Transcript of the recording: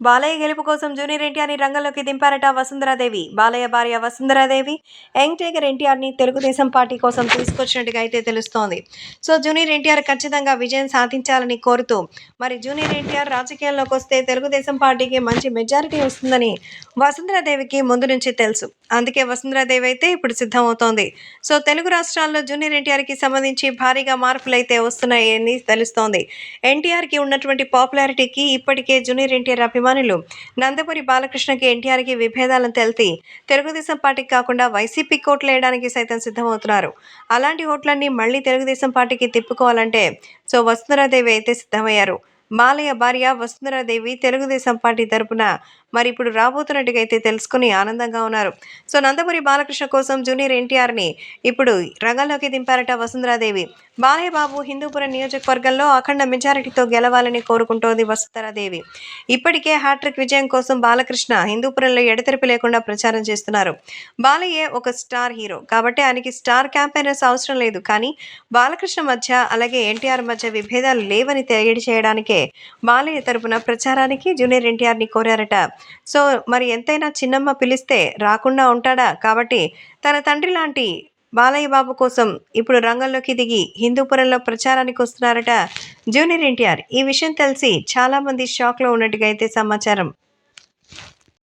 బాలయ్య గెలుపు కోసం జూనియర్ ఎన్టీఆర్ని రంగంలోకి దింపారట వసుంధరాదేవి. బాలయ్య భార్య వసుంధరాదేవి యంగ్ టైగర్ ఎన్టీఆర్ని తెలుగుదేశం పార్టీ కోసం తీసుకొచ్చినట్టుగా అయితే తెలుస్తోంది. సో జూనియర్ ఎన్టీఆర్ ఖచ్చితంగా విజయం సాధించాలని కోరుతూ మరి జూనియర్ ఎన్టీఆర్ రాజకీయాల్లోకి వస్తే తెలుగుదేశం పార్టీకి మంచి మెజారిటీ వస్తుందని వసుంధరాదేవికి ముందు నుంచి తెలుసు. అందుకే వసుంధరాదేవి అయితే ఇప్పుడు సిద్ధమవుతోంది. సో తెలుగు రాష్ట్రాల్లో జూనియర్ ఎన్టీఆర్కి సంబంధించి భారీగా మార్పులు అయితే వస్తున్నాయని తెలుస్తోంది. ఎన్టీఆర్కి ఉన్నటువంటి పాపులారిటీకి ఇప్పటికే జూనియర్ ఎన్టీఆర్ అభిమానులు నందమూరి బాలకృష్ణకి ఎన్టీఆర్కి విభేదాలను తెలిసి తెలుగుదేశం పార్టీకి కాకుండా వైసీపీకి ఓట్లు వేయడానికి సైతం సిద్ధమవుతున్నారు. అలాంటి ఓట్లన్నీ మళ్ళీ తెలుగుదేశం పార్టీకి తిప్పుకోవాలంటే సో వసుంధరాదేవి అయితే సిద్ధమయ్యారు. బాలయ్య భార్య వసుంధరాదేవి తెలుగుదేశం పార్టీ తరపున మరి ఇప్పుడు రాబోతున్నట్టుగా అయితే తెలుసుకుని ఆనందంగా ఉన్నారు. సో నందమూరి బాలకృష్ణ కోసం జూనియర్ ఎన్టీఆర్ని ఇప్పుడు రంగంలోకి దింపారట వసుంధరాదేవి. బాలయ్య బాబు హిందూపురం నియోజకవర్గంలో అఖండ మెజారిటీతో గెలవాలని కోరుకుంటోంది వసుంధరాదేవి. ఇప్పటికే హ్యాట్రిక్ విజయం కోసం బాలకృష్ణ హిందూపురంలో ఎడతెరిపి లేకుండా ప్రచారం చేస్తున్నారు. బాలయ్య ఒక స్టార్ హీరో కాబట్టి ఆయనకి స్టార్ క్యాంపెయినర్స్ అవసరం లేదు. కానీ బాలకృష్ణ మధ్య అలాగే ఎన్టీఆర్ మధ్య విభేదాలు లేవని తెలియజేయడానికే బాలయ్య తరపున ప్రచారానికి జూనియర్ ఎన్టీఆర్ని కోరారట. సో మరి ఎంతైనా చిన్నమ్మ పిలిస్తే రాకుండా ఉంటాడా? కాబట్టి తన తండ్రి లాంటి బాలయ్య బాబు కోసం ఇప్పుడు రంగంలోకి దిగి హిందూపురంలో ప్రచారానికి వస్తున్నారట జూనియర్ ఎన్టీఆర్. ఈ విషయం తెలిసి చాలామంది షాక్లో ఉన్నట్టుగా అయితే సమాచారం.